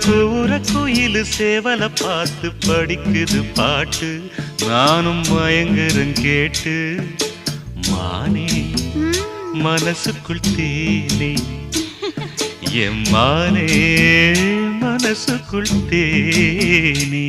கூற குயிலு சேவல பார்த்து படிக்குது பாட்டு நானும் மயங்குறேன் கேட்டு மானே மனசுக்குள் தேனே எம்மானே மனசுக்குள் தேனே